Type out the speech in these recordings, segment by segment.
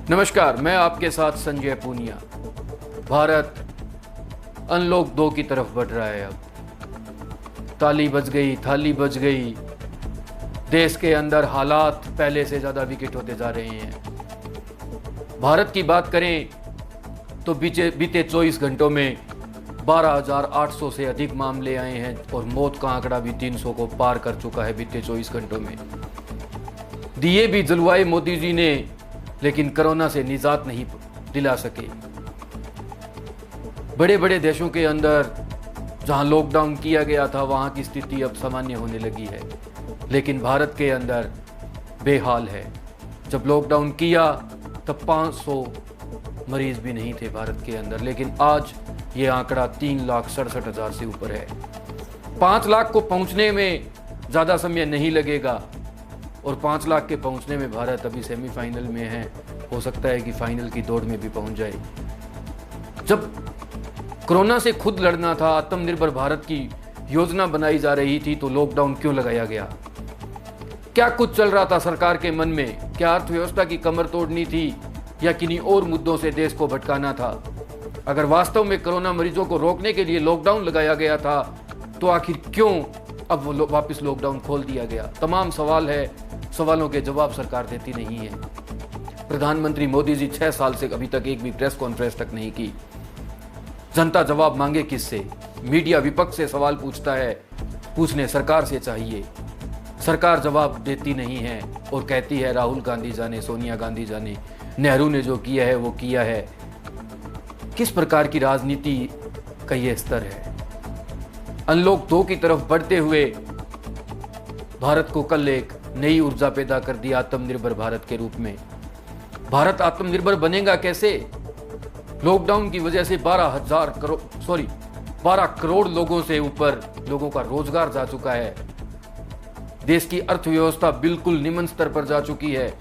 नमस्कार, मैं आपके साथ संजय पूनिया। भारत अनलॉक 2 की तरफ बढ़ रहा है। अब ताली बज गई, थाली बज गई। देश के अंदर हालात पहले से ज़्यादा विकट होते जा रहे हैं। भारत की बात करें तो बीते 24 घंटों में 12,800 से अधिक मामले आए हैं और मौत का आंकड़ा भी 300 को पार कर चुका है बीते 24 घंटों में। दिए भी जलवाए मोदी जी ने, लेकिन कोरोना से निजात नहीं दिला सके। बड़े बड़े देशों के अंदर जहां लॉकडाउन किया गया था वहां की स्थिति अब सामान्य होने लगी है, लेकिन भारत के अंदर बेहाल है। जब लॉकडाउन किया तब 500 मरीज भी नहीं थे भारत के अंदर, लेकिन आज ये आंकड़ा 3,67,000 से ऊपर है। 5 लाख को पहुंचने में ज़्यादा समय नहीं लगेगा और 5 लाख के पहुंचने में भारत अभी सेमीफाइनल में है। हो सकता है कि फाइनल की दौड़ में भी पहुंच जाए। जब कोरोना से खुद लड़ना था, आत्मनिर्भर भारत की योजना बनाई जा रही थी, तो लॉकडाउन क्यों लगाया गया? क्या कुछ चल रहा था सरकार के मन में? क्या अर्थव्यवस्था की कमर तोड़नी थी या किन्हीं और मुद्दों से देश को भटकाना था? अगर वास्तव में कोरोना मरीजों को रोकने के लिए लॉकडाउन लगाया गया था तो आखिर क्यों अब वो वापस लॉकडाउन खोल दिया गया? तमाम सवाल है, सवालों के जवाब सरकार देती नहीं है। प्रधानमंत्री मोदी जी 6 साल से अभी तक एक भी प्रेस कॉन्फ्रेंस तक नहीं की। जनता जवाब मांगे किससे? मीडिया विपक्ष से सवाल पूछता है, पूछने सरकार से चाहिए। सरकार जवाब देती नहीं है और कहती है राहुल गांधी जाने, सोनिया गांधी जाने, नेहरू ने जो किया है वो किया है। किस प्रकार की राजनीति का ये स्तर है? अनलॉक 2 की तरफ बढ़ते हुए भारत को कल एक नई ऊर्जा पैदा कर दी आत्मनिर्भर भारत के रूप में। भारत आत्मनिर्भर बनेगा कैसे? लॉकडाउन की वजह से 12 करोड़ लोगों से ऊपर लोगों का रोजगार जा चुका है। देश की अर्थव्यवस्था बिल्कुल निम्न स्तर पर जा चुकी है।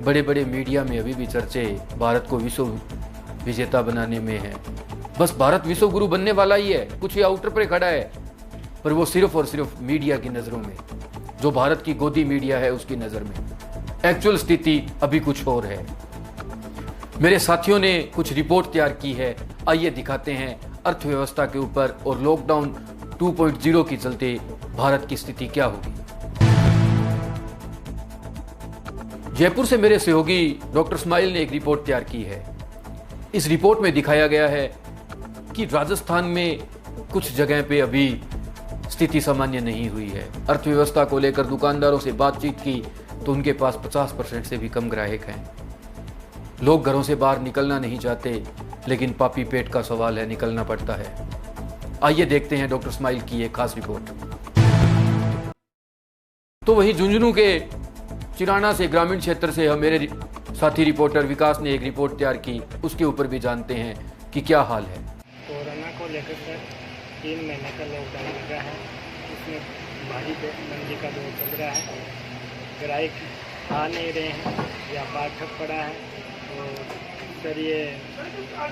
बड़े बड़े मीडिया में अभी भी चर्चे भारत को विश्व विजेता बनाने में है। बस भारत विश्व गुरु बनने वाला ही है, कुछ ही आउटर पर खड़ा है, पर वो सिर्फ और सिर्फ मीडिया की नजरों में, जो भारत की गोदी मीडिया है उसकी नजर में। एक्चुअल स्थिति अभी कुछ और है। मेरे साथियों ने कुछ रिपोर्ट तैयार की है, आइए दिखाते हैं अर्थव्यवस्था के ऊपर और लॉकडाउन 2.0 के चलते भारत की स्थिति क्या होगी। जयपुर से मेरे सहयोगी डॉक्टर स्माइल ने एक रिपोर्ट तैयार की है। इस रिपोर्ट में दिखाया गया है कि राजस्थान में कुछ जगह पे अभी स्थिति सामान्य नहीं हुई है। अर्थव्यवस्था को लेकर दुकानदारों से बातचीत की तो उनके पास 50% से भी कम ग्राहक हैं। लोग घरों से बाहर निकलना नहीं चाहते, लेकिन पापी पेट का सवाल है, निकलना पड़ता है। आइए देखते हैं डॉक्टर स्माइल की एक खास रिपोर्ट। तो वही झुंझुनू के चिराना से ग्रामीण क्षेत्र से मेरे साथी रिपोर्टर विकास ने एक रिपोर्ट तैयार की, उसके ऊपर भी जानते हैं कि क्या हाल है। कोरोना को लेकर सर 3 महीने का लॉकडाउन लगा है। इसमें भारी मंदी का दौर चल रहा है। ग्राहक आ नहीं रहे हैं, व्यापार ठप पड़ा है। और सर ये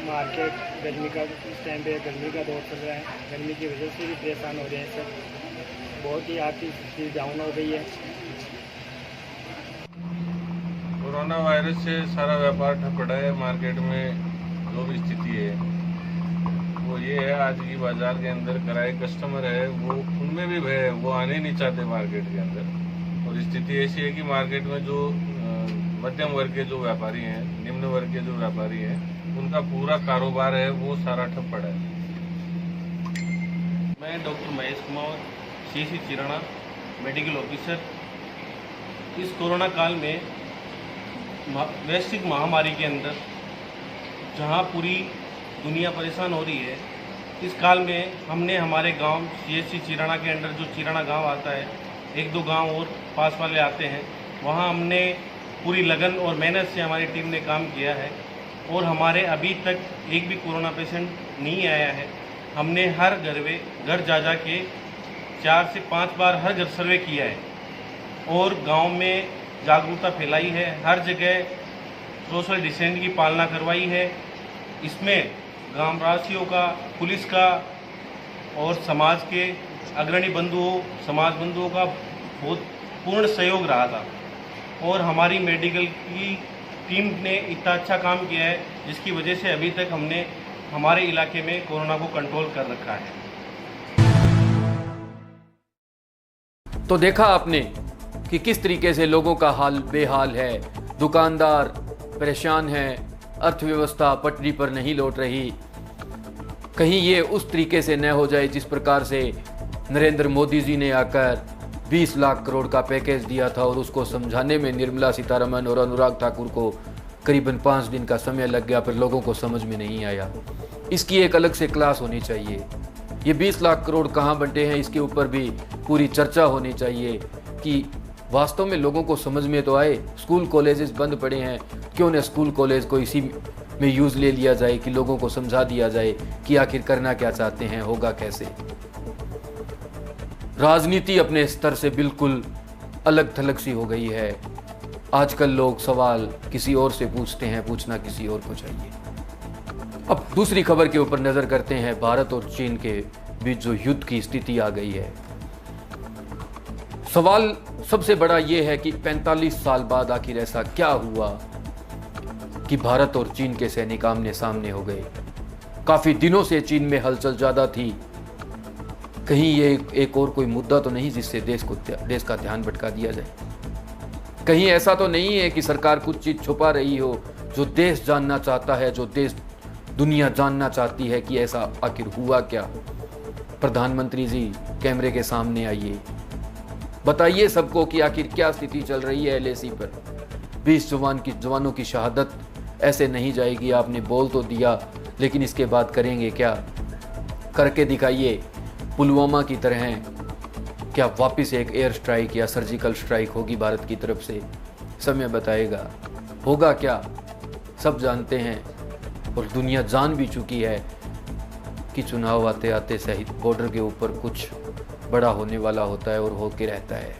मार्केट गर्मी का इस टाइम पे गर्मी का दौर चल रहा है। गर्मी की वजह से भी परेशान हो रहे हैं सर। बहुत ही आर्थिक स्थिति डाउन हो गई है। कोरोना वायरस से सारा व्यापार ठप पड़ा है। मार्केट में जो भी स्थिति है वो ये है, आज की बाजार के अंदर किराए कस्टमर है वो उनमें भी भय है, वो आने नहीं चाहते मार्केट के अंदर। और स्थिति ऐसी है कि मार्केट में जो मध्यम वर्ग के जो व्यापारी हैं, निम्न वर्ग के जो व्यापारी हैं, उनका पूरा कारोबार है वो सारा ठप पड़ा है। मैं doctor Mahesh Kumar, CSC Chirana, medical officer. इस कोरोना काल में वैश्विक महामारी के अंदर जहां पूरी दुनिया परेशान हो रही है, इस काल में हमने हमारे गांव सीएससी चिराना के अंदर जो चिराना गांव आता है, 1-2 गांव और पास वाले आते हैं, वहां हमने पूरी लगन और मेहनत से हमारी टीम ने काम किया है और हमारे अभी तक एक भी कोरोना पेशेंट नहीं आया है। हमने हर घर जा के 4 से 5 बार हर घर सर्वे किया है और गांव में जागरूकता फैलाई है। हर जगह सोशल डिस्टेंस की पालना करवाई है। इसमें ग्रामवासियों का, पुलिस का और समाज के अग्रणी बंधुओं, समाज बंधुओं का बहुत पूर्ण सहयोग रहा था और हमारी मेडिकल की टीम ने इतना अच्छा काम किया है जिसकी वजह से अभी तक हमने हमारे इलाके में कोरोना को कंट्रोल कर रखा है। तो देखा आपने कि किस तरीके से लोगों का हाल बेहाल है, दुकानदार परेशान हैं, अर्थव्यवस्था पटरी पर नहीं लौट रही। कहीं ये उस तरीके से न हो जाए जिस प्रकार से नरेंद्र मोदी जी ने आकर 20 लाख करोड़ का पैकेज दिया था और उसको समझाने में निर्मला सीतारमण और अनुराग ठाकुर को करीबन 5 दिन का समय लग गया, पर लोगों को समझ में नहीं आया। इसकी एक अलग से क्लास होनी चाहिए। ये 20 लाख करोड़ कहाँ बंटे हैं, इसके ऊपर भी पूरी चर्चा होनी चाहिए कि वास्तव में लोगों को समझ में तो आए। स्कूल कॉलेजेस बंद पड़े हैं, क्यों न स्कूल कॉलेज को इसी में यूज़ ले लिया जाए कि लोगों को समझा दिया जाए कि आखिर करना क्या चाहते हैं, होगा कैसे। राजनीति अपने स्तर से बिल्कुल अलग थलग सी हो गई है। आजकल लोग सवाल किसी और से पूछते हैं, पूछना किसी और को चाहिए। अब दूसरी खबर के ऊपर नज़र करते हैं। भारत और चीन के बीच जो युद्ध की स्थिति आ गई है, सवाल सबसे बड़ा ये है कि 45 साल बाद आखिर ऐसा क्या हुआ कि भारत और चीन के सैनिक आमने सामने हो गए। काफ़ी दिनों से चीन में हलचल ज़्यादा थी। कहीं ये एक और कोई मुद्दा तो नहीं जिससे देश का ध्यान भटका दिया जाए। कहीं ऐसा तो नहीं है कि सरकार कुछ चीज़ छुपा रही हो जो देश जानना चाहता है, जो देश दुनिया जानना चाहती है कि ऐसा आखिर हुआ क्या। प्रधानमंत्री जी कैमरे के सामने आइए, बताइए सबको कि आखिर क्या स्थिति चल रही है LAC पर। 20 जवानों की शहादत ऐसे नहीं जाएगी। आपने बोल तो दिया, लेकिन इसके बाद करेंगे क्या? करके दिखाइए। पुलवामा की तरह क्या वापस एक एयर स्ट्राइक या सर्जिकल स्ट्राइक होगी भारत की तरफ से? समय बताएगा। होगा क्या सब जानते हैं और दुनिया जान भी चुकी है कि चुनाव आते आते सहित बॉर्डर के ऊपर कुछ बड़ा होने वाला होता है और होके रहता है।